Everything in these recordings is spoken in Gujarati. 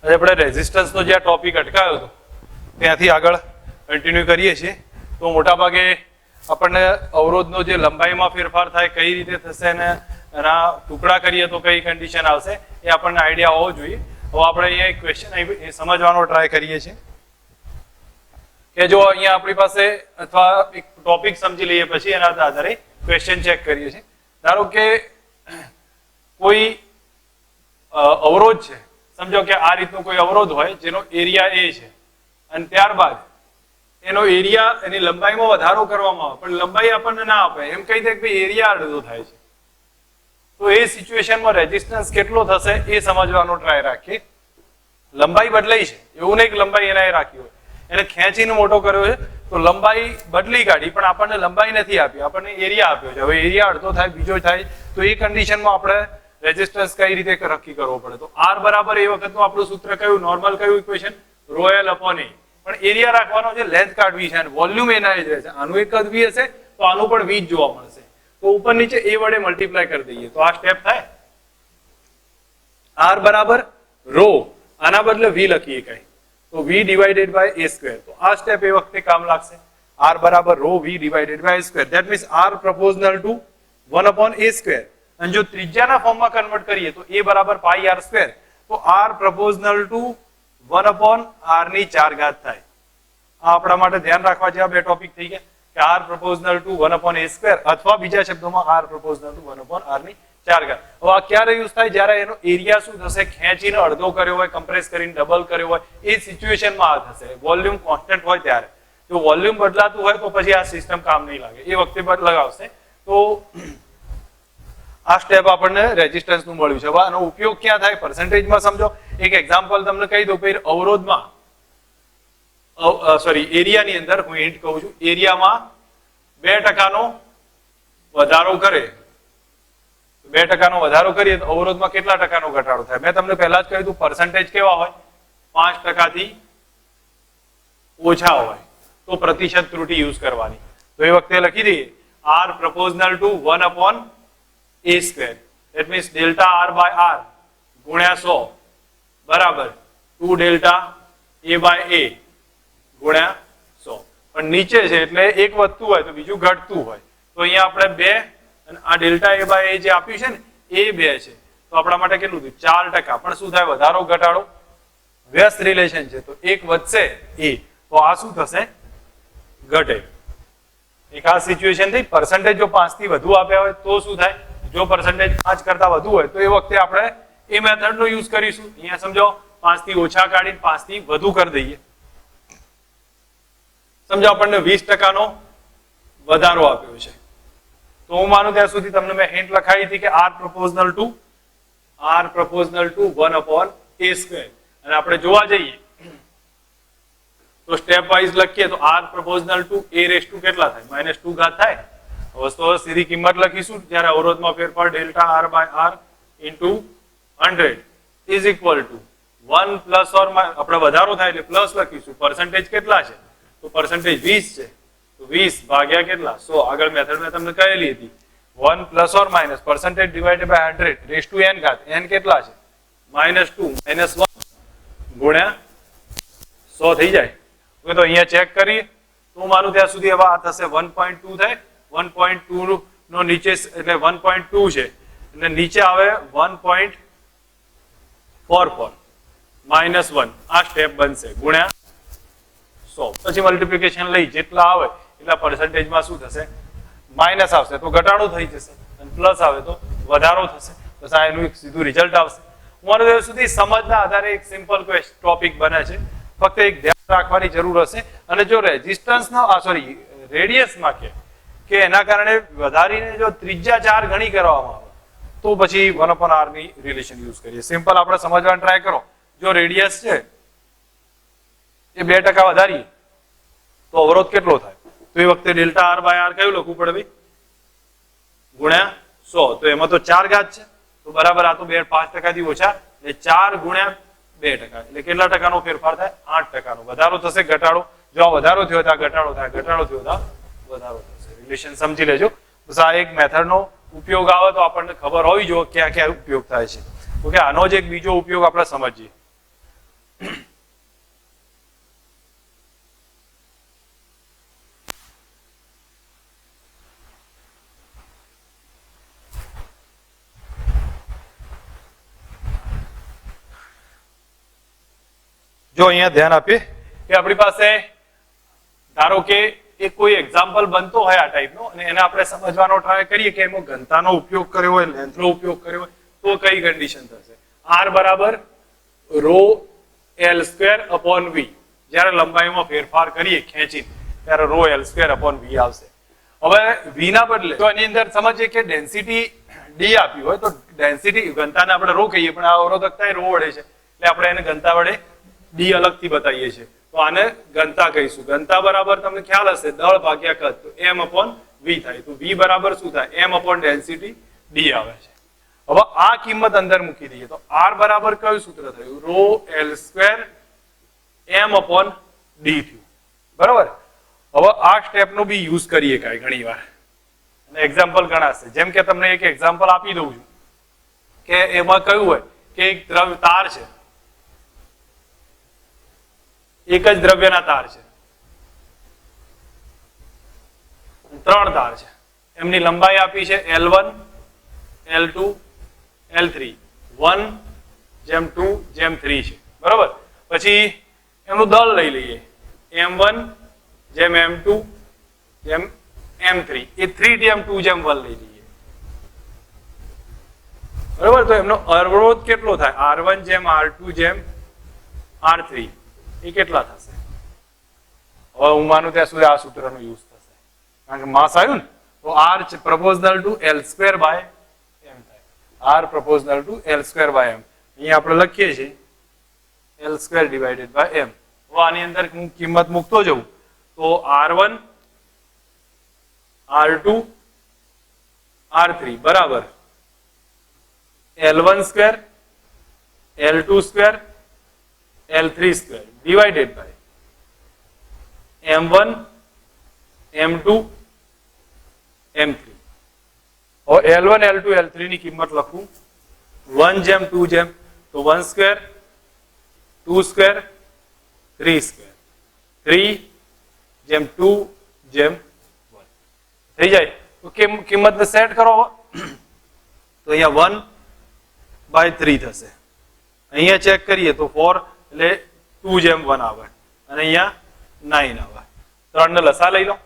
આજે આપણે રેઝિસ્ટન્સનો જે ટોપિક અટકાયો હતો ત્યાંથી આગળ કન્ટિન્યુ કરીએ છીએ. તો મોટાભાગે આપણને અવરોધનો જે લંબાઈમાં ફેરફાર થાય કઈ રીતે થશે અને એના ટુકડા કરીએ તો કઈ કન્ડિશન આવશે એ આપણને આઈડિયા હોવો જોઈએ. હવે આપણે અહીંયા એક ક્વેશ્ચન સમજવાનો ટ્રાય કરીએ છીએ કે જો અહીંયા આપણી પાસે અથવા એક ટોપિક સમજી લઈએ પછી એના આધારે ક્વેશ્ચન ચેક કરીએ છીએ. ધારો કે કોઈ અવરોધ છે, સમજો કે આ રીતનો કોઈ અવરોધ હોય જેનો એરિયા એ છે અને ત્યારબાદ એનો એરિયા એની લંબાઈમાં વધારો કરવામાં આવે પણ લંબાઈ આપણને ના આપે, એમ કહી દે કે એરિયા અડધો થાય છે. તો એ સિચ્યુએશનમાં રેઝિસ્ટન્સ કેટલો થશે એ સમજવાનો ટ્રાય રાખીએ. લંબાઈ બદલાઈ છે એવું નહીં કે લંબાઈ એના રાખી હોય, એને ખેંચીને મોટો કર્યો છે તો લંબાઈ બદલી કાઢી પણ આપણને લંબાઈ નથી આપી, આપણને એરિયા આપ્યો છે. હવે એરિયા અડધો થાય બીજો થાય તો એ કન્ડિશનમાં આપણે રેઝિસ્ટન્સ કઈ રીતે નક્કી કરવો પડે. તો આર બરાબર એ વખતનું આપણું સૂત્ર કયું, નોર્મલ કયું ઇક્વેશન, રોયલ અપોન એ. પણ એરિયા રાખવાનો છે, લેન્થ કાઢવી છે અને વોલ્યુમ એના જ રહેશે. આનું એક જ વી હશે તો આનું પણ વી જ જોવા મળશે. તો ઉપર નીચે એ વડે મલ્ટીપ્લાય કરી દઈએ તો આ સ્ટેપ થાય. આર બરાબર રો, આના બદલે વી લખીએ કઈ તો V divided by A square. તો આ સ્ટેપ એ વખતે કામ લાગશે. આર બરાબર rho V divided by square. That means R proportional to 1 upon a square. અને જો ત્રિજ્યાના ફોર્મમાં કન્વર્ટ કરીએ તો a બરાબર પાઈ આર સ્ક્વેર. તો R proportional to 1 upon r ની 4 ઘાત થાય. આ આપણા માટે ધ્યાન રાખવા જેવા બે ટોપિક થઈ ગયા કે R proportional to 1 upon a square અથવા બીજા શબ્દોમાં R proportional to 1 upon r ની 4 ઘાત. હવે આ ક્યારે યુઝ થાય, જ્યારે એનો એરિયા શું થશે, ખેંચીને અડધો કર્યો હોય, કમ્પ્રેસ કરીને ડબલ કર્યો હોય, એ સિચ્યુએશનમાં આ થશે. વોલ્યુમ કોન્સ્ટન્ટ હોય ત્યારે. જો વોલ્યુમ બદલાતું હોય તો પછી આ સિસ્ટમ કામ નહીં લાગે, એ વખતે લગાવશે. તો આ સ્ટેપ આપણને રેઝિસ્ટન્સ નું મળ્યું છે. હવે આનો ઉપયોગ ક્યાં થાય પર્સન્ટેજમાં સમજો. એક એક્ઝામ્પલ તમને કહી દઉં. પછી અવરોધમાં એરિયાની અંદર હું હિન્ટ કહું છું, એરિયામાં 2% વધારો કરે, 2% વધારો કરીએ તો અવરોધમાં કેટલા ટકાનો ઘટાડો થાય? મેં તમને પહેલા જ કહ્યું હતું પર્સન્ટેજ કેવા હોય, 5% થી ઓછા હોય તો પ્રતિશત ત્રુટિ યુઝ કરવાની. તો એ વખતે લખી દઈએ R proportional to 1 upon a square. That means delta R by R ગુણ્યા 100 બરાબર 2 ડેલ્ટા a બાય a ગુણ્યા 100. પણ નીચે છે એટલે એક વધતું હોય તો બીજું ઘટતું હોય. તો અહીંયા આપણે 2 અને આ ડેલ્ટા a બાય a જે આપ્યું છે ને એ 2 છે તો આપણા માટે કેટલું થયું 4%. પણ શું થાય, વધારો ઘટાડો વ્યસ્ત રિલેશન છે તો એક વધશે એ, તો આ શું થશે, ઘટે. એક આ સિચ્યુએશન થઈ. પર્સન્ટેજ જો 5 થી વધુ આપ્યા હોય તો શું થાય, જો પર્સન્ટેજ 5 કરતા વધુ હોય તો એ વખતે આપણે એ મેથડનો યુઝ કરીશું. અહીંયા સમજો 5 થી ઓછા કાઢીને 5 થી વધુ કરી દઈએ. સમજો આપણને 20% વધારો આપ્યો છે તો હું માનું ત્યાં સુધી તમને મેં હિન્ટ લખાવી હતી કે R proportional to 1 upon a square. અને આપણે જોવા જઈએ તો સ્ટેપ વાઇઝ લખીએ તો R proportional to a raise to કેટલા થાય, -2 ઘાત થાય. વસ્તુ સીધી કિંમત લખીશું જ્યારે અવરોધમાં ફેરફાર delta R by R into 100 is equal to 1 plus or આપણે વધારો થાય એટલે પ્લસ લખીશું. પર્સન્ટેજ કેટલા છે તો પર્સન્ટેજ 20 છે તો 20 ભાગ્યા કેટલા 100. આગળ મેથડ મેં તમને કહેલી હતી 1 plus or minus percentage divided by 100 raise to n ઘાત. n કેટલા છે -2 -1 ગુણ્યા 100 થઈ જાય. તો અહીંયા ચેક કરીએ તો હું માનું ત્યાં સુધી હવે આ થશે 1.2 થાય. 1.2 નો નીચે એટલે 1.2 છે એટલે નીચે આવે 1.44 -1 આ સ્ટેપ બનશે ગુણ્યા 100. પછી મલ્ટીપ્લિકેશન લઈ જેટલા આવે એટલા પર્સન્ટેજમાં શું થશે, માઇનસ આવશે તો ઘટાડો થઈ જશે અને પ્લસ આવે તો વધારો થશે. બસ આ એનું એક સીધું રિઝલ્ટ આવશે. મારું ત્યાં સુધી સમજના આધારે એક સિમ્પલ ટોપિક બને છે. ફક્ત એક ધ્યાન રાખવાની જરૂર હશે. અને જો રેઝિસ્ટન્સનો રેડિયસમાં કે એના કારણે વધારીને જો ત્રિજ્યા 4 ગણી કરવામાં આવે તો પછી 1 upon r ની રિલેશન યુઝ કરીએ. સિમ્પલ આપણે સમજવાનો ટ્રાય કરો. જો રેડિયસ છે એ 2% વધારીએ તો અવરોધ કેટલો થાય, તો એ વખતે ડેલ્ટા આર બાય આર કયું લખવું પડે ભાઈ, ગુણ્યા 100. તો એમાં તો 4 ઘાત છે તો બરાબર આ તો 5% થી ઓછા એટલે 4 ગુણ્યા 2% એટલે કેટલા ટકાનો ફેરફાર થાય, 8%નો. વધારો થશે ઘટાડો, જો આ વધારો થયો તો આ ઘટાડો થાય, ઘટાડો થયો તો વધારો થશે. રિલેશન સમજી લેજો. બસ આ એક મેથડનો ઉપયોગ આવે તો આપણને ખબર હોવી જોઈએ ક્યાં ક્યાં ઉપયોગ થાય છે. ઓકે, આનો જ એક બીજો ઉપયોગ આપણે સમજીએ. જો અહીંયા ધ્યાન આપીએ કે આપણી પાસે ધારો કે એક કોઈ એક્ઝામ્પલ બનતો હોય આ ટાઈપનો અને એને આપણે સમજવાનો ટ્રાય કરીએ કે એમાં ઘનતાનો ઉપયોગ કર્યો હોય, લેન્થનો ઉપયોગ કર્યો હોય, તો કઈ કન્ડિશન થશે? R બરાબર rho L square upon V. જ્યારે લંબાઈમાં ફેરફાર કરીએ ખેંચીને ત્યારે rho L square upon V આવશે. હવે V ના બદલે તો એની અંદર સમજીએ કે ડેન્સિટી D આપી હોય તો ડેન્સિટી ઘનતાને આપણે રો કહીએ પણ આ અવરોધકતા રો વડે છે એટલે આપણે એને ઘનતા વડે D અલગથી બતાવીએ છીએ. તો આને ઘનતા કહીશું. ઘનતા બરાબર તમને ખ્યાલ હશે દળ ભાગ્યા કદ, તો M અપોન V થાય. તો V બરાબર શું થાય? M અપોન ડેન્સિટી D આવે છે. હવે આ કિંમત અંદર મૂકી દઈએ તો R બરાબર કયું સૂત્ર થયું? Rho L square M upon D થયું. બરાબર. હવે આ સ્ટેપનો બી યુઝ કરીએ કાંઈ ઘણી વાર અને એક્ઝામ્પલ ગણાશે. જેમ કે તમને એક એક્ઝામ્પલ આપી દઉં છું કે એમાં કયું હોય કે એક દ્રવ્ય તાર છે, એક જ દ્રવ્યના તાર છે, 3 તાર છે, એમની લંબાઈ આપી છે L1 L2 L3, 1:2:3 છે. બરોબર. પછી એમનું દળ લઈ લઈએ M1 જેમ M2 જેમ M3, એ 3:2:1 લઈ લઈએ. બરોબર. તો એમનો અવરોધ કેટલો થાય? R1 જેમ R2 જેમ R3, એ કેટલા થશે? હવે હું માનું ત્યાં સુધી આ સૂત્રનો યુઝ થશે કારણ કે માસ આવ્યું ને, તો R proportional to L square by M થાય. R proportional to L square by M. અહીંયા આપણે લખીએ છીએ L square divided by M. તો આની અંદર હું કિંમત મૂકતો જઉં તો R1 R2 R3 બરાબર L1 square L2 square L3 square divided by M1 M2 M3. હવે L1 L2 L3 ની કિંમત લખું 1:2 જેમ, તો 1 square 2 square 3 square, 3:2 જેમ 1 થઈ જાય. તો કિંમતને સેટ કરો. તો અહીંયા 1/3 થશે. અહીંયા ચેક કરીએ તો 4 એટલે 2:1 આવે અને અહીંયા 9 આવે. 3 ને લસા લઈ લો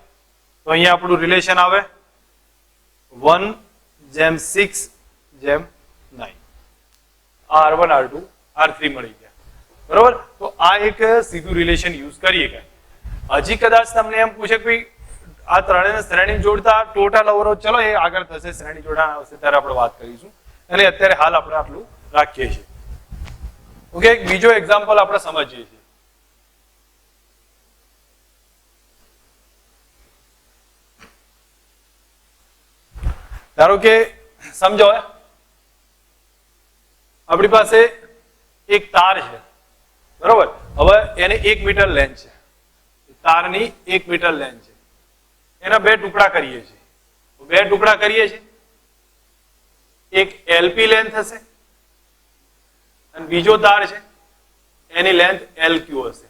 તો અહીંયા આપણું રિલેશન આવે 1:6:9. R1 R2 R3 મળી ગયા. બરોબર. તો આ એક સીધું રિલેશન યુઝ કરીએ. કે હજી કદાચ તમને એમ પૂછે કે ભાઈ આ ત્રણેયને શ્રેણી જોડતા ટોટલ અવરોધ, ચલો એ આગળ થશે, શ્રેણી જોડાણ આવશે ત્યારે આપણે વાત કરીશું. અને અત્યારે હાલ આપણે આટલું રાખીએ છીએ. ઓકે. એક બીજો એક્ઝામ્પલ આપણે સમજીએ છીએ. ધારો કે સમજો આપણી પાસે એક તાર છે. બરોબર. હવે એને 1 મીટર લેન્થ છે, તારની 1 મીટર લેન્થ છે. એના 2 ટુકડા કરીએ છીએ. 2 ટુકડા કરીએ છીએ, એક LP લેન્થ હશે અને બીજો તાર છે એની લેન્થ LQ હશે.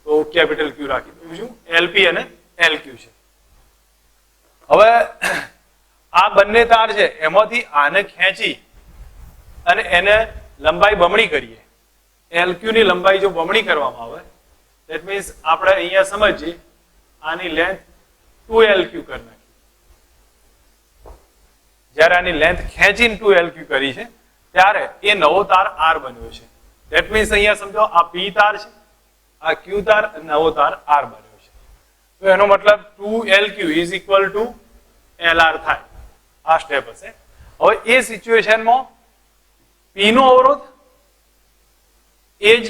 તો કેપિટલ Q રાખી દઉં, LP અને LQ છે. હવે આ બંને તાર છે એમાંથી આને ખેંચી અને એને લંબાઈ બમણી કરીએ. LQ ની લંબાઈ જો બમણી કરવામાં આવે ધેટ મીન્સ આપણે અહીંયા સમજીએ આની લેન્થ 2LQ કરી નાખી. જ્યારે આની લેન્થ ખેંચીને 2LQ કરી છે ત્યારે એ નવો તાર R બન્યો છે. ધેટ મીન્સ અહીંયા સમજો આ P તાર છે, આ Q તાર, નવો તાર R બન્યો છે. તો એનો મતલબ 2LQ is equal two LR થાય. આ સ્ટેપ હશે. હવે એ સિચ્યુએશનમાં P નો અવરોધ એ જ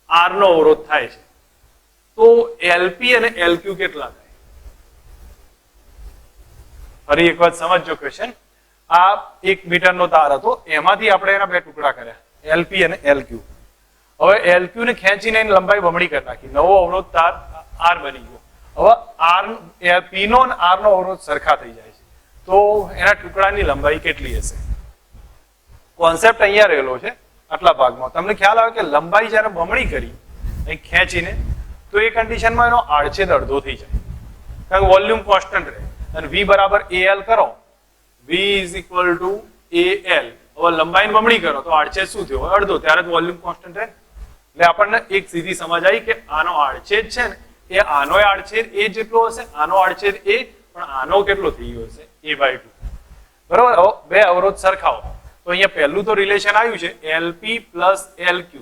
R નો અવરોધ થાય છે. તો LP અને LQ કેટલા થાય? ફરી એક વાત સમજજો ક્વેશ્ચન. આ 1 મીટરનો તાર હતો, એમાંથી આપણે એના 2 ટુકડા કર્યા, LP અને LQ. હવે LQ ને ખેંચીને એની લંબાઈ બમણી કરી નાખી, નવો અવરોધ તાર R બની ગયો. હવે P નો અને R નો અવરોધ સરખા થઈ જાય છે. તો એના ટુકડાની લંબાઈ કેટલી હશે? કોન્સેપ્ટ અહીંયા રહેલો છે આટલા ભાગમાં. તમને ખ્યાલ આવે કે લંબાઈ જ્યારે બમણી કરી અહીં ખેંચીને તો એ કન્ડિશનમાં એનો આડછેદ અડધો થઈ જાય, કારણ કે વોલ્યુમ કોન્સ્ટન્ટ રહે. અને v બરાબર al કરો, v is equal two al. હવે લંબાઈને બમણી કરો તો આડછેદ શું થયો? અડધો. ત્યારે જ વોલ્યુમ કોન્સ્ટન્ટ રહે. એટલે આપણને એક સીધી સમજ આવી કે આનો આડછેદ છે ને એ આનો આડછેદ એ જેટલો હશે, આનો આડછેદ એ, પણ આનો કેટલો થઈ ગયો હશે? a/2. બરોબર. હવે બે અવરોધ સરખાવો તો અહીંયા પહેલું તો રિલેશન આવ્યું છે LP plus LQ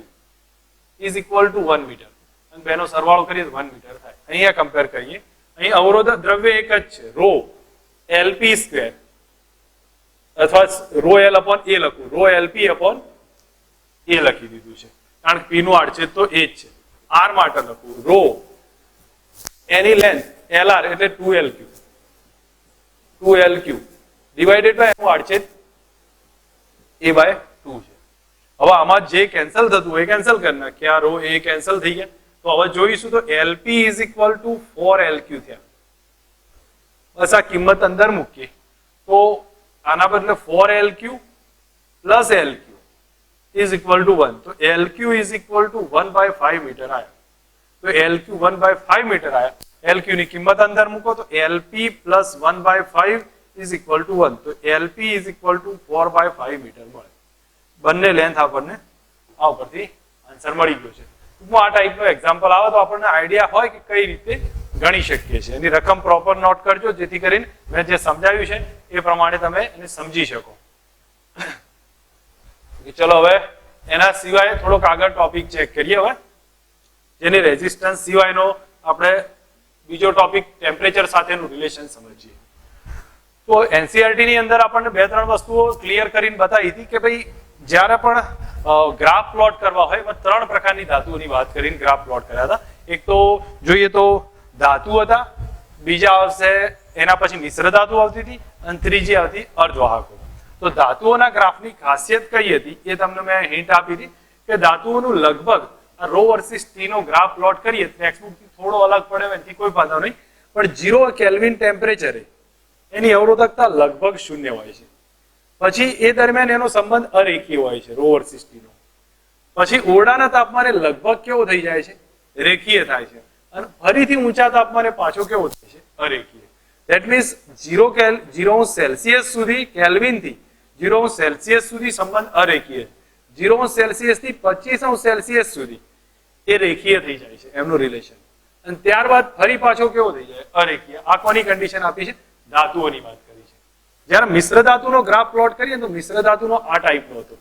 is equal to 1 metre, અને બેનો સરવાળો કરીએ તો 1 મીટર થાય. અહીંયા કમ્પેર કરીએ, અહીં અવરોધ દ્રવ્ય એક જ છે, રો LP સ્ક્વેર, અથવા રો L અપોન A લખું, રો LP અપોન A લખી દીધું છે, કારણ કે P નું આડછેદ તો એ જ છે. R માટે લખું રો એની લેન્થ LR એટલે 2LQ ડિવાઇડેડ બાય એનું આડછેદ a/2 છે. હવે આમાં જે કેન્સલ થતું હોય કેન્સલ કરી નાખીએ, આ રો એ કેન્સલ થઈ ગયા. તો હવે જોઈશું તો LP is equal two 4LQ થયા. બસ આ કિંમત અંદર મૂકીએ તો આના બદલે 4LQ plus LQ is equal to 1. તો LQ is equal to 1/5 metre આવ્યા. તો LQ 1/5 મીટર આવ્યા. LQ ની કિંમત અંદર મૂકો તો LP plus 1/5 is equal to 1. તો LP is equal to 4/5 metre મળે. બંને લેન્થ આપણને આ ઉપરથી આન્સર મળી ગયો છે. ટૂંકમાં આ ટાઈપનો એક્ઝામ્પલ આવે તો આપણને આઈડિયા હોય કે કઈ રીતે ગણી શકીએ છીએ. એની રકમ પ્રોપર નોટ કરજો, જેથી કરીને મેં જે સમજાવ્યું છે એ પ્રમાણે તમે એને સમજી શકો. ચલો હવે એના સિવાય થોડોક આગળ ટોપિક ચેક કરીએ. હવે જેની રેઝિસ્ટન્સ સિવાયનો આપણે બીજો ટોપિક ટેમ્પરેચર સાથેનું રિલેશન સમજીએ. તો એનસીઆરટી ની અંદર આપણને 2-3 વસ્તુઓ ક્લિયર કરીને બતાવી હતી કે ભાઈ જ્યારે પણ ગ્રાફ પ્લોટ કરવા હોય એમાં 3 પ્રકારની ધાતુઓની વાત કરીને ગ્રાફ પ્લોટ કર્યા હતા. એક તો જોઈએ તો ધાતુ હતા, બીજા આવશે એના પછી મિશ્ર ધાતુ આવતી હતી, અને ત્રીજી આવતી અર્ધવાહકો. તો ધાતુઓના ગ્રાફની ખાસિયત કઈ હતી એ તમને મેં હિન્ટ આપી હતી કે ધાતુઓનું લગભગ રો વર્સિસ ટી નો ગ્રાફ પ્લોટ કરીએ ટેક્સ્ટબુક થી થોડો અલગ પડે એનાથી કોઈ વાંધો નહીં, પણ 0 કેલ્વિન ટેમ્પરેચરે એની અવરોધકતા લગભગ 0 હોય છે. પછી એ દરમિયાન એનો સંબંધ અરેખીય હોય છે રો વર્સિસ ટી નો. પછી ઓરડાના તાપમાને લગભગ કેવો થઈ જાય છે? રેખીય થાય છે. અને ફરીથી ઊંચા તાપમાને પાછો કેવો થાય છે? અરેખીય. ધેટ મીન્સ 0 સેલ્સિયસ સુધી કેલ્વિન થી 0 સેલ્સિયસ સુધી સંબંધ અરેખીય છે. 0 સેલ્સિયસ થી 25 સેલ્સિયસ સુધી એ રેખીય થઈ જાય છે એમનું રિલેશન. અને ત્યારબાદ ફરી પાછો કેવો થઈ જાય? અરેખીય. આ કોની કન્ડિશન આપી છે? ધાતુઓની વાત કરી છે. જ્યારે મિશ્ર ધાતુનો ગ્રાફ પ્લોટ કરીએ તો મિશ્ર ધાતુનો આ ટાઈપનો હતો.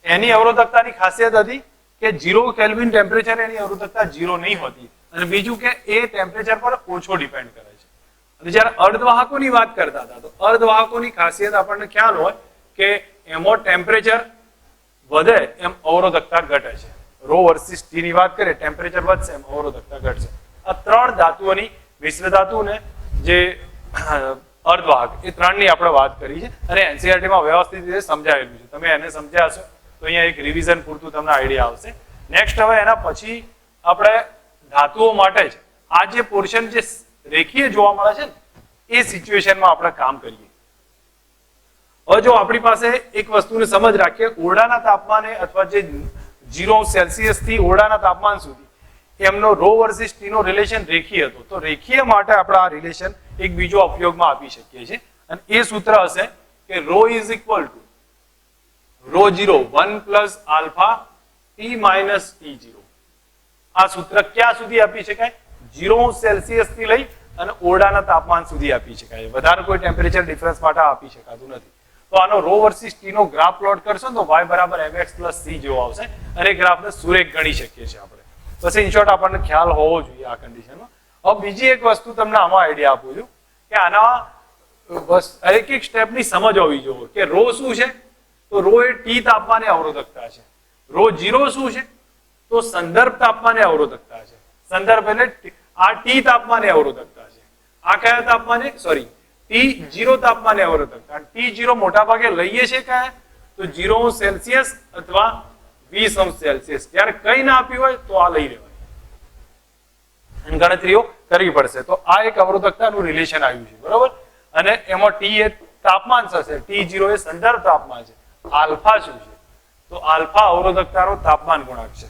એની અવરોધકતાની ખાસિયત હતી કે 0 કેલ્વિન ટેમ્પરેચર એની અવરોધકતા 0 નહીં હોતી, અને બીજું કે એ ટેમ્પરેચર પર ઓછો ડિપેન્ડ કરે છે. અને જ્યારે અર્ધવાહકોની વાત કરતા હતા તો અર્ધવાહકોની ખાસિયત આપણને ખ્યાલ હોય કે એમાં ટેમ્પરેચર વધે એમ અવરોધકતા ઘટે છે. રો વર્સિસ ટી ની વાત કરીએ ટેમ્પરેચર વધશે એમ અવરોધકતા ઘટશે. આ 3 ધાતુઓની મિશ્ર ધાતુ ને જે અર્ધવાહક એ 3 ની આપણે વાત કરી છે, અને એનસીઆરટી માં વ્યવસ્થિત રીતે સમજાવેલું છે. તમે એને સમજ્યા હશો તો અહીંયા એક રિવિઝન પૂરતું તમને આઈડિયા આવશે. નેક્સ્ટ હવે એના પછી આપણે ધાતુઓ માટે જ આ જે પોર્શન જે રેખીય જોવા મળે છે ને એ સિચ્યુએશનમાં આપણે કામ કરીએ. હવે જો આપણી પાસે એક વસ્તુને સમજ રાખીએ, ઓરડાના તાપમાને અથવા જે 0 સેલ્સિયસ થી ઓરડાના તાપમાન સુધી એમનો રો વર્સિસ ટી નો રિલેશન રેખીય હતો. તો રેખીય માટે આપણે આ રિલેશન એક બીજો ઉપયોગમાં આપી શકીએ છીએ, અને એ સૂત્ર હશે કે rho is equal to rho 0 1 plus alpha T minus T0. આ સૂત્ર ક્યાં સુધી આપી શકાય? 0 સેલ્સિયસ થી લઈ અને ઓરડાના તાપમાન સુધી આપી શકાય. વધારે કોઈ ટેમ્પરેચર ડિફરન્સ માટે આપી શકાતું નથી. તો આનો રો વર્સિસ ટી નો ગ્રાફ પ્લોટ કરશો તો y બરાબર mx પ્લસ c જેવો આવશે, અને ગ્રાફને સુરેખ ગણી શકીએ છીએ આપણે. બસ ઇન શોર્ટ આપણને ખ્યાલ હોવો જોઈએ આ કન્ડિશનમાં. હવે બીજી એક વસ્તુ તમને આમાં આઈડિયા આપું છું કે આના બસ એક એક સ્ટેપની સમજ હોવી જોઈએ કે રો શું છે? તો રો એ ટી તાપમાને અવરોધકતા છે. રો 0 શું છે? તો સંદર્ભ તાપમાને અવરોધકતા છે. સંદર્ભ એટલે આ ટી તાપમાને અવરોધકતા છે. આ કયા તાપમાને? સોરી, T0 તાપમાને અવરોધકતા. T0 મોટા ભાગે લઈએ છે કયા? તો 0 સેલ્સિયસ અથવા 20 સેલ્સિયસ. જ્યારે કઈ ના આપ્યું હોય તો આ લઈ લેવાય, ગણતરીઓ કરવી પડશે. તો આ એક અવરોધકતાનું રિલેશન આવ્યું છે, બરોબર. અને એમાં T એ તાપમાન થશે, T0 એ સંદર્ભ તાપમાન છે, આલ્ફા શું છે? તો આલ્ફા અવરોધકતાનો તાપમાન ગુણાંક છે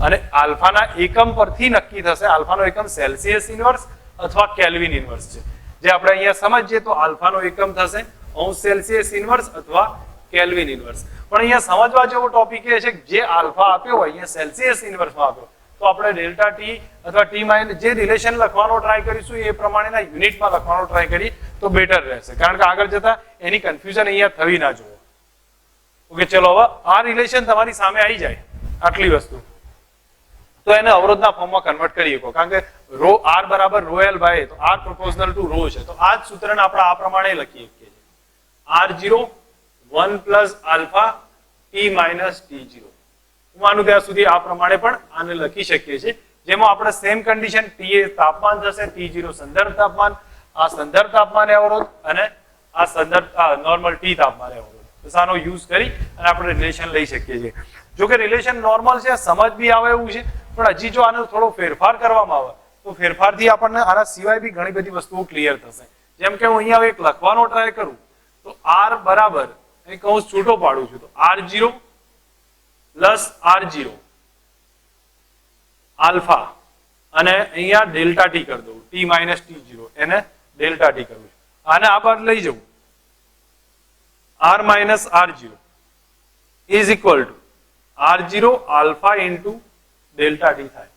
અને આલ્ફાના એકમ પરથી નક્કી થશે. આલ્ફાનો એકમ સેલ્સિયસ ઇન્વર્સ અથવા કેલ્વિન ઇન્વર્સ છે. જે આપણે અહીંયા સમજીએ તો આલ્ફાનો એકમ થશે અંશ સેલ્સિયસ ઇન્વર્સ અથવા કેલ્વિન ઇન્વર્સ. પણ અહીંયા સમજવા જેવો ટોપિક એ છે કે જે આલ્ફા આપ્યો હોય અહીંયા સેલ્સિયસ ઇન્વર્સમાં આપ્યો તો આપણે ડેલ્ટા ટી અથવા ટી માઇનસ જે રિલેશન લખવાનો ટ્રાય કરીશું એ પ્રમાણેના યુનિટમાં લખવાનો ટ્રાય કરીએ તો બેટર રહેશે. કારણ કે આગળ જતા એની કન્ફ્યુઝન અહીંયા થવી ના જોઈએ. ઓકે, ચલો હવે આ રિલેશન તમારી સામે આવી જાય આટલી વસ્તુ તો એને અવરોધના ફોર્મમાં કન્વર્ટ કરી શકો. કારણ કે રો આર બરાબર રો એલ બાય તો આર પ્રોપોર્શનલ ટુ રો છે. તો આ જ સૂત્રને આપણે આ પ્રમાણે લખી શકીએ છીએ. R0 1 plus alpha T minus T0. હું માનું ત્યાં સુધી આ પ્રમાણે પણ આને લખી શકીએ છીએ. જેમાં આપણે સેમ કન્ડિશન T એ તાપમાન થશે, T0 સંદર્ભ તાપમાન, આ સંદર્ભ તાપમાન અવરોધ અને આ સંદર્ભ નોર્મલ T તાપમાન અવરોધ. બસ આનો યુઝ કરી અને આપણે રિલેશન લઈ શકીએ છીએ. જો કે રિલેશન નોર્મલ છે, સમજ બી આવે એવું છે, પણ હજી જો આનો થોડો ફેરફાર કરવામાં આવે તો ફેરફારથી આપણને આના સિવાય બી ઘણી બધી વસ્તુઓ ક્લિયર થશે. જેમ કે હું અહીંયા એક લખવાનો ટ્રાય કરું તો R બરાબર અહીં કૌંસ છૂટો પાડું છું તો R0 પ્લસ R0 આલ્ફા અને અહીંયા ડેલ્ટા ટી કરી દઉં, T માઇનસ T0 એને ડેલ્ટા ટી કરું છું. આને આ બાદ લઈ જવું R minus R0 is equal two R0 alpha into delta T થાય.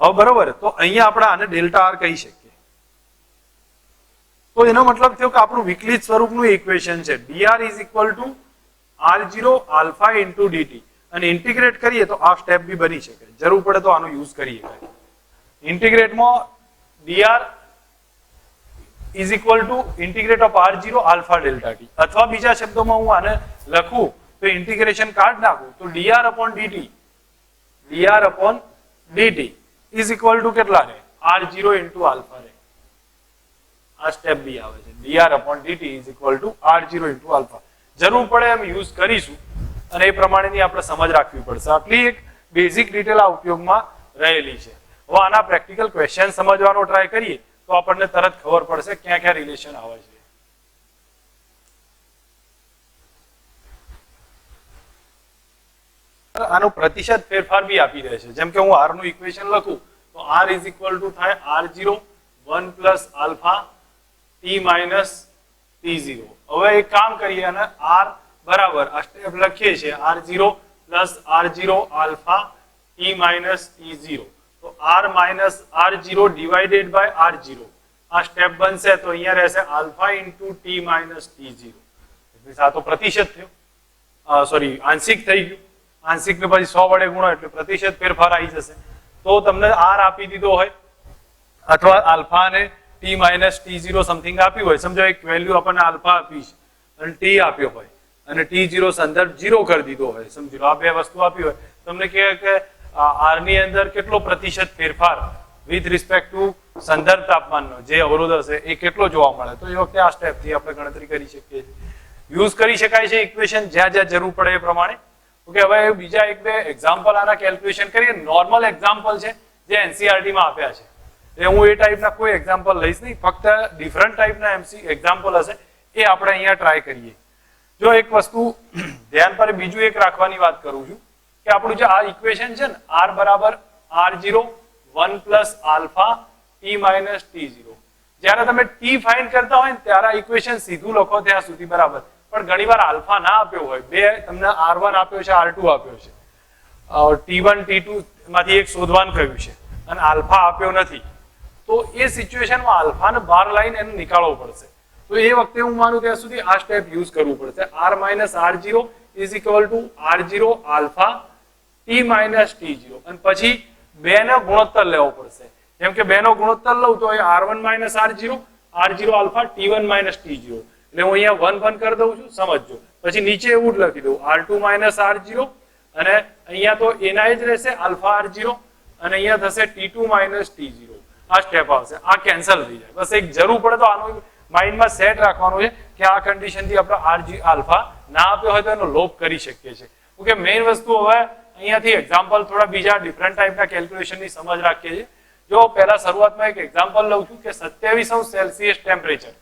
હવે બરોબર, તો અહીંયા આપણે આને ડેલ્ટા આર કહી શકીએ. તો એનો મતલબ થયો કે આપણું વિકલિત સ્વરૂપનું ઇક્વેશન છે dr is equal two R0 alpha into dt અને ઇન્ટિગ્રેટ કરીએ તો આ સ્ટેપ બી બની શકે. જરૂર પડે તો આનો યુઝ કરીએ. ઇન્ટિગ્રેટમાં dr is equal two integrate of R0 alpha delta T અથવા બીજા શબ્દોમાં હું આને લખું તો ઇન્ટિગ્રેશન કાઢ નાખું તો dr upon dt is equal two કેટલા રહે R0 ઇન્ટુ આલ્ફા રહે. આ સ્ટેપ બી આવે છે dr upon dt is equal two R0 into alpha. જરૂર પડે એમ યુઝ કરીશું અને એ પ્રમાણેની આપણે સમજ રાખવી પડશે. આટલી એક બેઝિક ડિટેલ આ ઉપયોગમાં રહેલી છે. હવે આના પ્રેક્ટિકલ ક્વેશ્ચન સમજવાનો ટ્રાય કરીએ તો આપણને તરત ખબર પડશે ક્યાં ક્યાં રિલેશન આવે છે. આનો પ્રતિશત ફેરફાર બી આપી દે છે. જેમ કે હું R નું ઇક્વેશન લખું તો R ઇઝ ઇક્વલ ટુ થાય R0 1 plus alpha T minus T0. હવે એક કામ કરીએ અને R બરાબર આ સ્ટેપ લખીએ છીએ R0 plus R0 alpha T minus T0 તો R minus R0 divided by R0 આ સ્ટેપ બનશે તો અહીંયા રહેશે alpha into T minus T0. આ તો પ્રતિશત થયો, સોરી આંશિક થઈ ગયું. આંશિક ને પછી 100 વડે ગુણો એટલે પ્રતિશત ફેરફાર આવી જશે. તો તમને R આપી દીધો હોય અથવા આલ્ફા અને T માઇનસ T0 સમથિંગ આપ્યું હોય, સમજો એક વેલ્યુ આપણને આલ્ફા આપી છે અને T આપ્યો હોય અને T0 સંદર્ભ 0 કરી દીધો હોય, સમજી લો આ બે વસ્તુ આપી હોય, તમને કહે કે R ની અંદર કેટલો પ્રતિશત ફેરફાર વિથ રિસ્પેક્ટ ટુ સંદર્ભ તાપમાનનો જે અવરોધ હશે એ કેટલો જોવા મળે તો એ વખતે આ સ્ટેપથી આપણે ગણતરી કરી શકીએ છીએ. યુઝ કરી શકાય છે ઇક્વેશન જ્યાં જ્યાં જરૂર પડે એ પ્રમાણે. ઓકે, હવે બીજા એક બે એક્ઝામ્પલ આના કેલ્ક્યુલેશન કરીએ. નોર્મલ એક્ઝામ્પલ છે જે NCERT માં આપ્યા છે. હું એ ટાઈપના કોઈ એક્ઝામ્પલ લઈશ નહીં, ફક્ત ડિફરન્ટ ટાઈપના એક્ઝામ્પલ હશે એ આપણે અહીંયા ટ્રાય કરીએ. જો એક વસ્તુ ધ્યાન પર બીજું એક રાખવાની વાત કરું છું કે આપણું જે આ ઇક્વેશન છે ને R બરાબર R0 1 plus alpha T minus T0. જ્યારે તમે T ફાઇન્ડ કરતા હોય ને ત્યારે આ ઇક્વેશન સીધું લખો ત્યાં સુધી બરાબર, પણ ઘણીવાર આલ્ફા ના આપ્યો હોય, બે તમને R1 આપ્યો છે R2 આપ્યો છે, T1 T2 માંથી એક શોધવાનું કહ્યું છે અને આલ્ફા આપ્યો નથી, તો એ સિચ્યુએશનમાં આલ્ફાને બહાર લાવીને એને નીકાળવો પડશે. તો એ વખતે હું માનું ત્યાં સુધી આ સ્ટેપ યુઝ કરવું પડશે. R minus R0 is equal two R0 alpha T minus T0 અને પછી બે નો ગુણોત્તર લેવો પડશે. જેમ કે બે નો ગુણોત્તર લઉં તો એ R1 minus R0 alpha T1 minus T0 એટલે હું અહીંયા 1 1 કરી દઉં છું, સમજજો. પછી નીચે એવું જ લખી દઉં R2 માઇનસ R0 અને અહીંયા તો એના જ રહેશે આલ્ફા R0 અને અહીંયા થશે T2 માઇનસ T0. આ સ્ટેપ આવશે, આ કેન્સલ થઈ જાય. બસ એક જરૂર પડે તો આનું માઇન્ડમાં સેટ રાખવાનું છે કે આ કન્ડિશનથી આપણે આલ્ફા ના આપ્યો હોય તો એનો લોપ કરી શકીએ છીએ. ઓકે, મેઇન વસ્તુ હવે અહીંયાથી એક્ઝામ્પલ થોડા બીજા ડિફરન્ટ ટાઈપના કેલ્ક્યુલેશનની સમજ રાખીએ છીએ. જો પહેલા શરૂઆતમાં એક એક્ઝામ્પલ લઉં છું કે 27° સેલ્સિયસ ટેમ્પરેચર.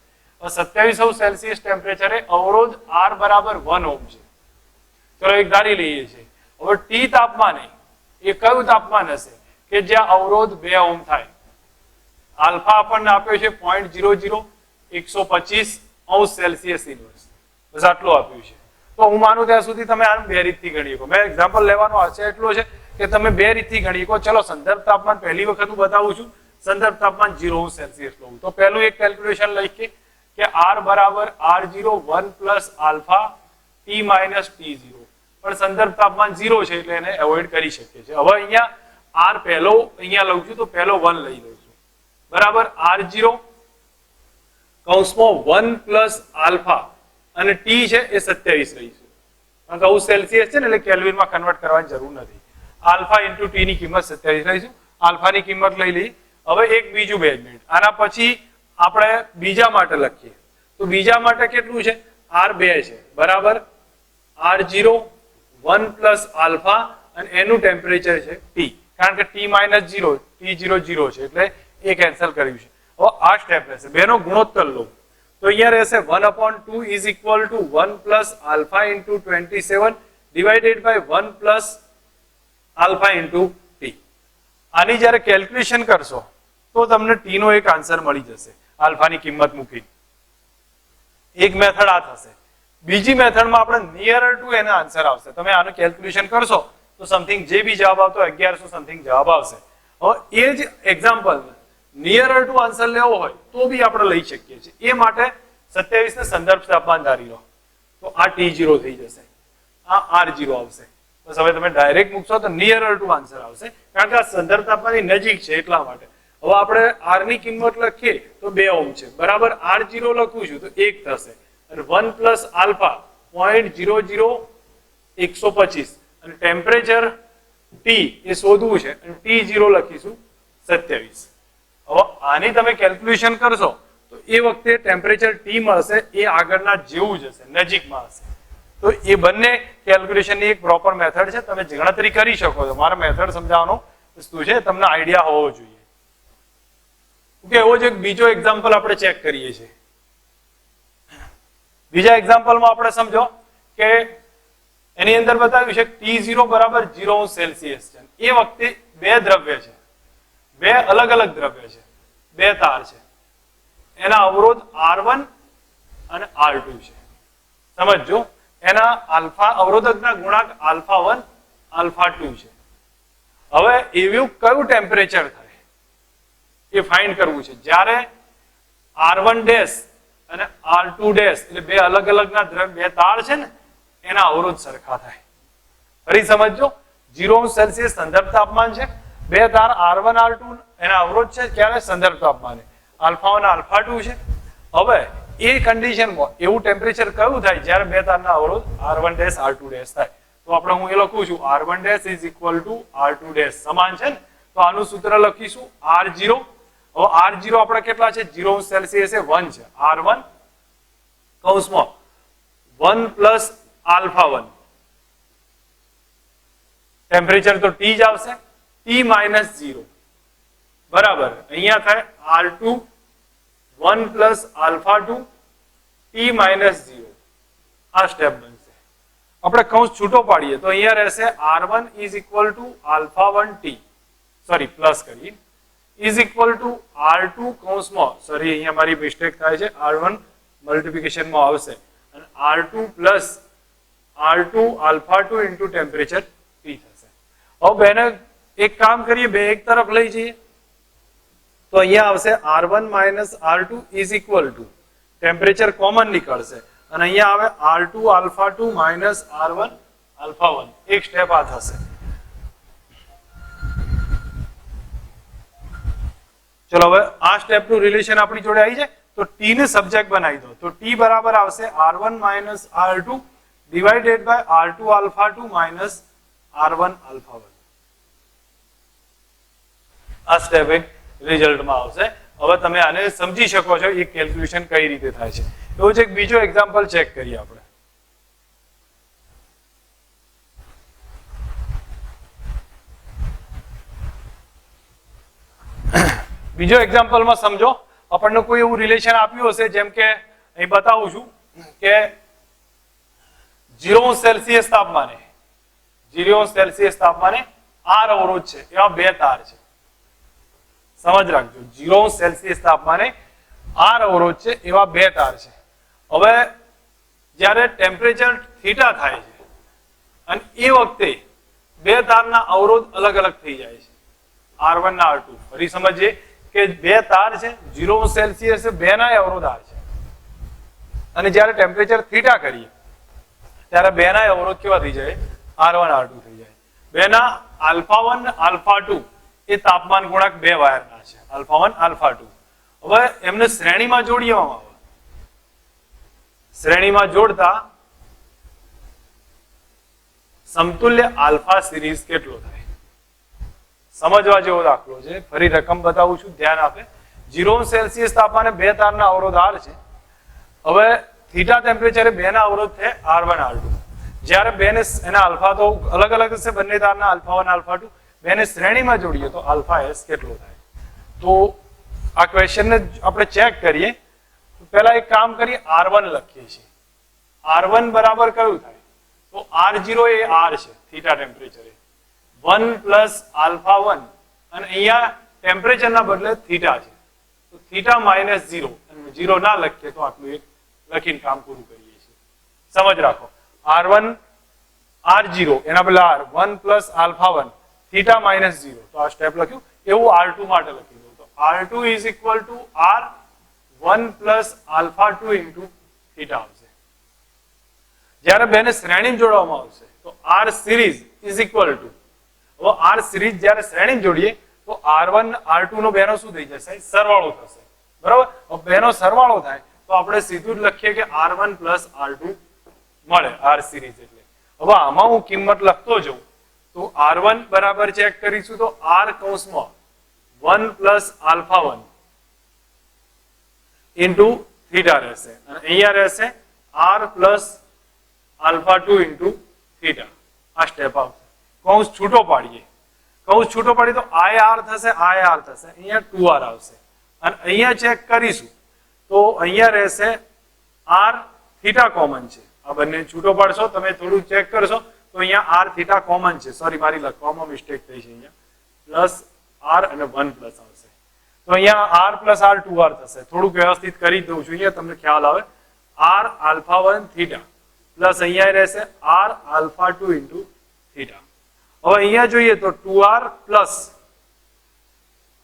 27° સેલ્સિયસ ટેમ્પરેચરે અવરોધ R બરાબર 1 ઓહ્મ છે. ચલો એક ધારી લઈએ છીએ. હવે ટી તાપમાને એ કયું તાપમાન હશે કે જ્યાં અવરોધ 2 ઓહ્મ થાય? આલ્ફા આપણને આપ્યો છે 0.0125 અંશ સેલ્સિયસ ઇન્વર્સ. બસ આટલું આપ્યું છે. તો હું માનું ત્યાં સુધી તમે આને બે રીતથી ગણી શકો. મેં એક્ઝામ્પલ લેવાનો આશય એટલો છે કે તમે બે રીતથી ગણી શકો. ચલો સંદર્ભ તાપમાન પહેલી વખત હું બતાવું છું. સંદર્ભ તાપમાન 0 અંશ સેલ્સિયસ લઉં તો પહેલું એક કેલ્ક્યુલેશન લખીએ કે R બરાબર R0 1 plus alpha T minus T0. પણ સંદર્ભ તાપમાન 0 છે એટલે એને એવોઇડ કરી શકીએ છીએ. હવે અહીંયા R પહેલો અહીંયા લઉં છું તો પહેલો 1 લઈ લઉં છું. બરાબર R0 કૌંસમાં 1 પ્લસ આલ્ફા અને T છે એ 27 લઈશું. કારણ કે સેલ્સિયસ છે ને એટલે કેલ્વિનમાં કન્વર્ટ કરવાની જરૂર નથી. આલ્ફા ઇન્ટુ ટી ની કિંમત 27 લઈશું. આલ્ફાની કિંમત લઈ લઈ. હવે એક બીજું બેઝમેન્ટ. આના પછી આપણે બીજા માટે લખીએ તો બીજા માટે કેટલું છે? R2 છે બરાબર R0 1 પ્લસ આલ્ફા અને એનું ટેમ્પરેચર છે T. કારણ કે T માઇનસ 0 T0 0 છે એટલે એ કેન્સલ કર્યું છે. હવે આ સ્ટેપ રહેશે. બેનો ગુણોત્તર લો તો અહીંયા રહેશે 1/2 is equal to 1 plus alpha into 27 divided by 1 plus alpha into T. આની જ્યારે કેલ્ક્યુલેશન કરશો તો તમને T નો એક આન્સર મળી જશે આલ્ફાની કિંમત મૂકીને. એક મેથડ આ થશે. બીજી મેથડમાં આપણે નિયરર ટુ એના આન્સર આવશે. તમે આનું કેલ્ક્યુલેશન કરશો તો સમથિંગ જે બી જવાબ આવતો 1100 સમથિંગ જવાબ આવશે. હવે એ જ એક્ઝામ્પલ નિયરર ટુ આન્સર લેવો હોય તો બી આપણે લઈ શકીએ છીએ. એ માટે 27 ને સંદર્ભ તાપમાન ધારી લો તો આ T0 થઈ જશે, આ R0 આવશે. બસ હવે તમે ડાયરેક્ટ મૂકશો તો નિયરર ટુ આન્સર આવશે કારણ કે આ સંદર્ભ તાપમાનની નજીક છે એટલા માટે. હવે આપણે R ની કિંમત લખીએ તો 2 ઓહ્મ છે બરાબર R0 લખું છું તો 1 થશે અને 1 પ્લસ આલ્ફા 0.00125 અને ટેમ્પરેચર T એ શોધવું છે અને T0 લખીશું 27. હવે આની તમે કેલ્ક્યુલેશન કરશો તો એ વખતે ટેમ્પરેચર T મળશે એ આગળના જેવું જ હશે, નજીકમાં હશે. તો એ બંને કેલ્ક્યુલેશનની એક પ્રોપર મેથડ છે. તમે ગણતરી કરી શકો છો. મારા મેથડ સમજાવવાનો વસ્તુ છે, તમને આઈડિયા હોવો જોઈએ. ઓકે, એવો જ એક બીજો એક્ઝામ્પલ આપણે ચેક કરીએ છીએ. બીજા એક્ઝામ્પલમાં આપણે સમજો કે એની અંદર બતાવ્યું છે T0 બરાબર 0 અંશ સેલ્સિયસ છે. એ વખતે બે દ્રવ્ય છે, બે અલગ અલગ દ્રવ્ય છે, બે તાર છે. એના અવરોધ R1 અને R2 છે. સમજો એના આલ્ફા અવરોધકના ગુણાંક α1 α2 છે. હવે એવું કયું ટેમ્પરેચર થાય એ ફાઇન્ડ કરવું છે જ્યારે R1 ડેશ અને R2 ડેશ એટલે બે અલગ અલગના દ્રવ્ય બે તાર છે ને એના અવરોધ સરખા થાય. ફરી સમજો 0 અંશ સેલ્સિયસ સંદર્ભ તાપમાન છે, બે તાર R1 R2 એના અવરોધ છે ક્યારે? સંદર્ભ તાપમાને. α1 α2 છે. હવે એ કન્ડિશનમાં એવું ટેમ્પરેચર કયું થાય જ્યારે બે તારના અવરોધ R1 ડેશ R2 ડેશ થાય? તો આપણે હું એ લખું છું R1 dash is equal to R2 dash સમાન છે ને તો આનું સૂત્ર લખીશું R0. હવે R0 આપણે કેટલા છે? 0 અંશ સેલ્સિયસ એ 1 છે. R1 કૌંસમાં 1 પ્લસ α1 ટેમ્પરેચર તો T જ આવશે T માઇનસ 0 બરાબર અહીંયા થાય R2 1 પ્લસ α2 T માઇનસ 0. આ સ્ટેપ બનશે. આપણે કૌંસ છૂટો પાડીએ તો અહીંયા રહેશે R1 is equal to α1 T sorry plus કરીએ ઇઝ ઇક્વલ ટુ R2 કૌંસમાં સોરી અહીંયા મારી મિસ્ટેક થાય છે R1 મલ્ટિપ્લિકેશનમાં આવશે અને R2 plus R2 α2 into temperature T થશે. હવે બેને એક કામ કરીએ, બે એક તરફ લઈ જઈએ તો અહીંયા આવશે R1 minus R2 is equal two temperature common નીકળશે અને અહીંયા આવે R2 α2 માઇનસ R1 α1. એક સ્ટેપ આ થશે. ચલો હવે આ સ્ટેપનું રિલેશન આપણી જોડે આવી જાય તો T ને સબ્જેક્ટ બનાવી દો તો T બરાબર આવશે R1 minus R2 divided by R2 α2 minus R1 α1. આ સ્ટેપ એક રિઝલ્ટમાં આવશે. હવે તમે આને સમજી શકો છો એ કેલ્ક્યુલેશન કઈ રીતે થાય છે. એવો જ એક બીજો એક્ઝામ્પલ ચેક કરીએ આપણે. બીજો એક્ઝામ્પલમાં સમજો આપણને કોઈ એવું રિલેશન આપ્યું હશે જેમ કે અહીં બતાવું છું કે 0 સેલ્સિયસ તાપમાને 0 સેલ્સિયસ તાપમાને R અવરોધ છે એવા બે તાર છે. સમજ રાખજો, 0 સેલ્સિયસ તાપમાને R અવરોધ છે એવા બે તાર છે. હવે જ્યારે ટેમ્પરેચર થીટા થાય છે અને એ વખતે બે તારના અવરોધ અલગ અલગ થઈ જાય છે, R1 ના R2. ફરી સમજીએ કે બે તાર છે, 0 સેલ્સિયસ બેના અવરોધ R છે, અને જ્યારે ટેમ્પરેચર થીટા કરીએ ત્યારે બેના અવરોધ કેવા થઈ જાય? R1 R2 થઈ જાય. બેના α1 α2 એ તાપમાન ગુણાંક બે વાયરના છે, α1 α2. હવે એમને શ્રેણીમાં જોડી દેવામાં આવે. શ્રેણીમાં જોડતા સમતુલ્ય આલ્ફા સિરીઝ કેટલો થાય? સમજવા જેવો દાખલો છે. ફરી રકમ બતાવું છું, ધ્યાન આપે. 0 સેલ્સિયસ તાપમાને બે તારના અવરોધ R છે. હવે થીટા ટેમ્પરેચરે બેના અવરોધ છે R1 R2. જ્યારે બેને એના આલ્ફા તો અલગ અલગ છે, બંને તારના α1 α2, બેને શ્રેણીમાં જોડીએ તો આલ્ફા એસ કેટલો થાય? તો આ ક્વેશ્ચનને આપણે ચેક કરીએ. પહેલા એક કામ કરીએ, R1 લખીએ છીએ. R1 બરાબર કયું થાય? તો R0 એ R છે થીટા ટેમ્પરેચરે, 1 પ્લસ α1, અને અહીંયા ટેમ્પરેચરના બદલે થીટા છે તો થીટા માઇનસ 0, અને 0 ના લખીએ તો આટલું એક લખીને કામ પૂરું કરીએ છીએ. સમજ રાખો, R1 R0 એના બદલે R 1 પ્લસ α1 થીટા માઇનસ 0, તો આ સ્ટેપ લખ્યું. એવું R2 માટે લખી દઉં તો R2 is equal to R 1 plus α2 into theta આવશે. જ્યારે બેને શ્રેણીમાં જોડવામાં આવશે તો R series is equal to, હવે R સિરીઝ જ્યારે શ્રેણીમાં જોડીએ તો R1 R2 નો બેનો શું થઈ જશે? સરવાળો થશે. બરાબર? હવે બેનો સરવાળો થાય તો આપણે સીધું જ લખીએ કે R1 પ્લસ R2 મળે R સિરીઝ એટલે. હવે આમાં હું કિંમત લખતો જઉં તો R1 બરાબર ચેક કરીશું તો R કૌંસમાં 1 પ્લસ α1 ઇન્ટુ થીટા રહેશે, અને અહીંયા રહેશે R પ્લસ α2 ઇન્ટુ થીટા. આ સ્ટેપ આવશે. કૌંસ છૂટો પાડીએ, કૌંસ છૂટો પાડીએ તો I R થશે, I R થશે, અહીંયા 2R આવશે. અને અહીંયા ચેક કરીશું તો અહીંયા રહેશે R થીટા કોમન છે. આ બંને છૂટો પાડશો, તમે થોડું ચેક કરશો તો અહીંયા R થીટા કોમન છે. સોરી, મારી લખવામાં મિસ્ટેક થઈ છે. અહીંયા પ્લસ R અને 1 પ્લસ આવશે તો અહીંયા R પ્લસ R 2R થશે. થોડુંક વ્યવસ્થિત કરી દઉં છું, અહીંયા તમને ખ્યાલ આવે. R α1 થીટા પ્લસ અહીંયા રહેશે R α2 ઇન્ટુ થીટા. હવે અહીંયા જોઈએ તો 2R પ્લસ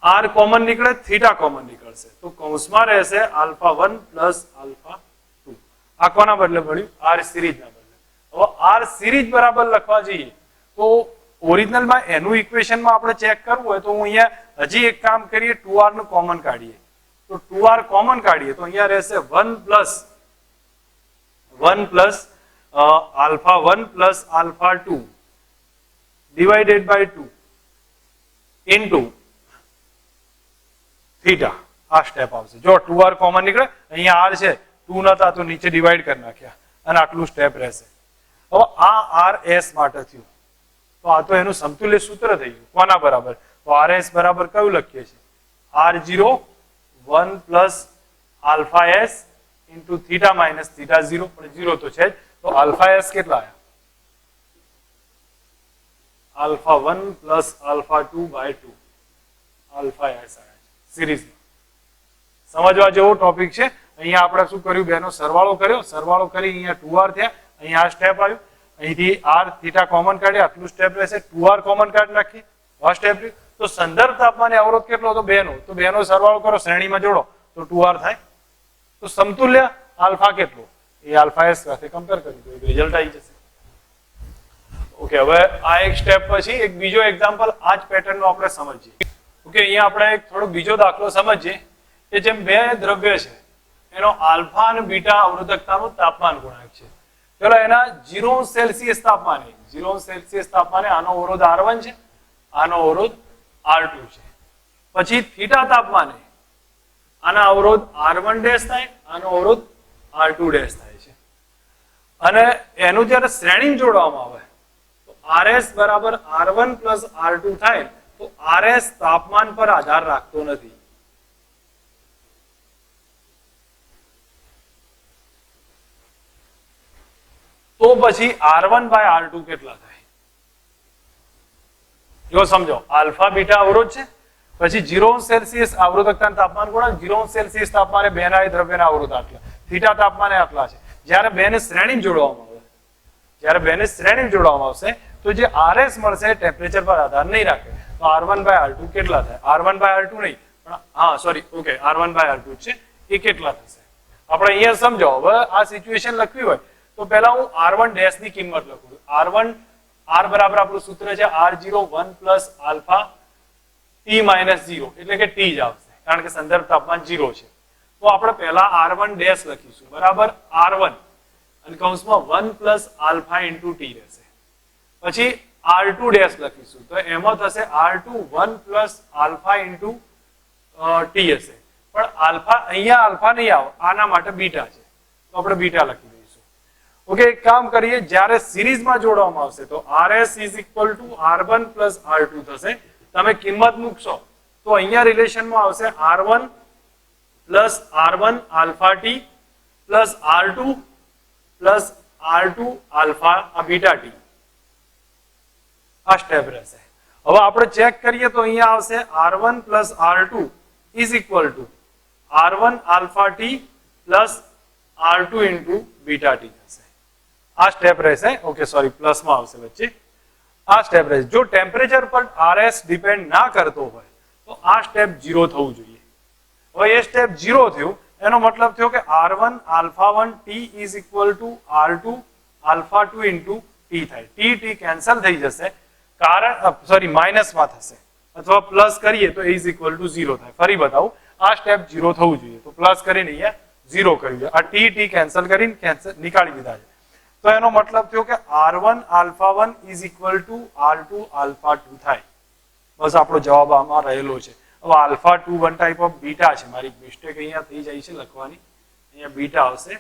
R કોમન નીકળે, થીટા કોમન નીકળશે તો કૌંસમાં રહેશે α1 પ્લસ α2. આ કોના બદલે મળ્યું? R સિરીઝ ના બદલે. હવે R સિરીઝ બરાબર લખવા જઈએ તો ઓરિજિનલમાં એનું ઇક્વેશનમાં આપણે ચેક કરવું હોય તો હું અહીંયા હજી એક કામ કરીએ, 2R નું કોમન કાઢીએ. તો 2R કોમન કાઢીએ તો અહીંયા રહેશે 1 plus α1 plus α2 divided by 2 into theta. આ સ્ટેપ આવશે. જો 2R કોમન નીકળે, અહીંયા R છે, 2 નતા તો નીચે ડિવાઈડ કરી નાખ્યા, અને આટલું સ્ટેપ રહેશે. હવે આ RS માટે થયું તો આ તો એનું સમતુલ્ય સૂત્ર થઈ ગયું. કોના બરાબર? તો RS બરાબર કયું લખીએ છીએ? R0 1 plus alpha S into theta minus theta 0, પણ 0 તો છે જ. તો આલ્ફા એસ કેટલા આવ્યા? α1 પ્લસ α2 બાય 2 આલ્ફા એસ આવ્યા સિરીઝમાં. સમજવા જેવો ટોપિક છે. અહીંયા આપણે શું કર્યું? બેનો સરવાળો કર્યો, સરવાળો કરી અહીંયા 2R થયા, અહીંયા આ સ્ટેપ આવ્યું, અહીંથી R થીટા કોમન કાઢ્યા, આટલું સ્ટેપ રહેશે, 2R કોમન કાઢી નાખીએ, આ સ્ટેપ રહ્યું. તો સંદર્ભ તાપમાને અવરોધ કેટલો હતો? બેનો. તો બેનો સરવાળો કરો, શ્રેણીમાં જોડો તો 2R થાય. તો સમતુલ્ય આલ્ફા કેટલો? એ આલ્ફા એસ સાથે કમ્પેર કરી દો, રિઝલ્ટ આવી જશે. ઓકે, હવે આ એક સ્ટેપ પછી એક બીજો એક્ઝામ્પલ આ જ પેટર્નનો આપણે સમજીએ. ઓકે, અહીંયા આપણે એક થોડો બીજો દાખલો સમજીએ કે જેમ બે દ્રવ્ય છે એનો આલ્ફા અને બીટા અવરોધકતાનું તાપમાન ગુણાંક છે. ચલો એના 0 સેલ્સિયસ તાપમાને, 0 સેલ્સિયસ તાપમાને આનો અવરોધ R1 છે, આનો અવરોધ R2 છે. પછી થીટા તાપમાને આના અવરોધ R1 ડેશ થાય, આનો અવરોધ R2 ડેશ થાય છે. અને એનું જ્યારે શ્રેણી જોડવામાં આવે તો RS બરાબર R1 પ્લસ R2 થાય. તો RS તાપમાન પર આધાર રાખતો નથી. તો પછી R1 બાય R2 કેટલા થાય? જો સમજો, આલ્ફા બીટા અવરોધ છે, પછી 0 સેલ્સિયસ અવરોધકતાનું તાપમાન ગુણ્યા 0 સેલ્સિયસ તાપમાને બેના દ્રવ્યના અવરોધ આટલા, થીટા તાપમાને આટલા છે. જ્યારે બેને શ્રેણીમાં જોડવામાં આવશે તો જે RS મળશે ટેમ્પરેચર પર આધાર નહીં રાખે. તો R1 બાય R2 કેટલા થાય? R1 બાય R2 નહીં, પણ હા sorry, okay, R1 by R2 છે, એ કેટલા થશે? આપણે અહીંયા સમજો, હવે આ સિચ્યુએશન લખવી હોય તો પહેલા હું R1 ડેશ ની કિંમત લખું. R1 R બરાબર આપણું સૂત્ર છે R0 1 plus alpha T minus 0, એટલે કે T જ આવશે કારણ કે સંદર્ભ તાપમાન 0 છે. તો આપણે પહેલા R1 ડેશ લખીશું બરાબર R1 અને કૌંસમાં 1 પ્લસ આલ્ફા ઇન્ટુ T રહેશે. પછી R2 ડેશ લખીશું તો એમાં થશે R2 1 plus alpha into T હશે, પણ આલ્ફા અહીંયા આલ્ફા નહીં આવે, આના માટે બીટા છે તો આપણે બીટા લખી દઈશું. ઓકે, એક કામ કરીએ, જ્યારે સિરીઝમાં જોડવામાં આવશે તો RS is equal two R1 plus R2 થશે. તમે કિંમત મૂકશો તો અહીંયા રિલેશનમાં આવશે R1 plus R1 alpha T plus R2 plus R2 alpha આ બીટા T. આ સ્ટેપ રહેશે. હવે આપણે ચેક કરીએ તો અહીંયા આવશે R1 plus R2 is equal two R1 alpha T plus R2 into beta T થશે. આ સ્ટેપ રહેશે. ઓકે, સોરી, પ્લસમાં આવશે વચ્ચે. આ સ્ટેપ રહેશે. જો ટેમ્પરેચર પર RS ડિપેન્ડ ના કરતો હોય તો આ સ્ટેપ 0 થવું જોઈએ. હવે એ સ્ટેપ 0 થયું એનો મતલબ થયો કે R1 alpha 1 T is equal to R2 alpha 2 into T થાય. T કેન્સલ થઈ જશે, કારણ સોરી માઇનસમાં થશે, અથવા પ્લસ કરીએ તો ઇઝ ઇક્વલ ટુ 0 થાય. ફરી બતાવું, આ સ્ટેપ 0 થવું જોઈએ તો પ્લસ કરીને અહીંયા 0 કર્યું છે. આ T કેન્સલ કરીને નીકાળી દીધા છે. તો એનો મતલબ થયો કે R1 alpha 1 is equal to R2 alpha 2 થાય. બસ આપણો જવાબ આમાં રહેલો છે. હવે alpha 2 one type of beta છે, મારી મિસ્ટેક અહીંયા થઈ જાય છે લખવાની, અહીંયા બીટા આવશે તો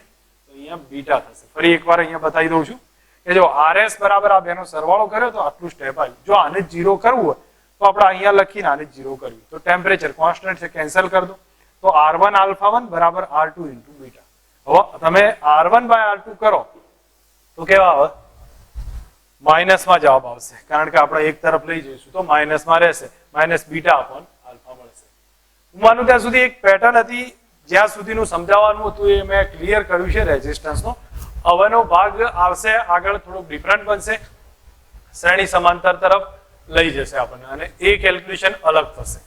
અહીંયા બીટા થશે. ફરી એકવાર અહીંયા બતાવી દઉં છું કે જો RS બરાબર આ બેનો સરવાળો કર્યો તો આટલું સ્ટેપ આવ્યું. જો આને 0 કરવું હોય તો આપણે અહીંયા લખીને આને 0 કરવું, તો ટેમ્પરેચર કોન્સ્ટન્ટ છે, કેન્સલ કરી દો તો R1 આલ્ફા 1 બરાબર R2 ઇન્ટુ બીટા. હવે તમે R1 બાય R2 કરો તો કેવા આવે? માઇનસમાં જવાબ આવશે, કારણ કે આપણે એક તરફ લઈ જઈશું તો માઇનસમાં રહેશે, માઇનસ બીટા અપોન આલ્ફા મળશે. હું માનું ત્યાં સુધી એક પેટર્ન હતી, જ્યાં સુધીનું સમજાવવાનું હતું એ મેં ક્લિયર કર્યું છે રેઝિસ્ટન્સનો. હવેનો ભાગ આવશે આગળ થોડુંક ડિફરન્ટ બનશે, શ્રેણી સમાંતર તરફ લઈ જશે આપણને, અને એ કેલ્ક્યુલેશન અલગ થશે.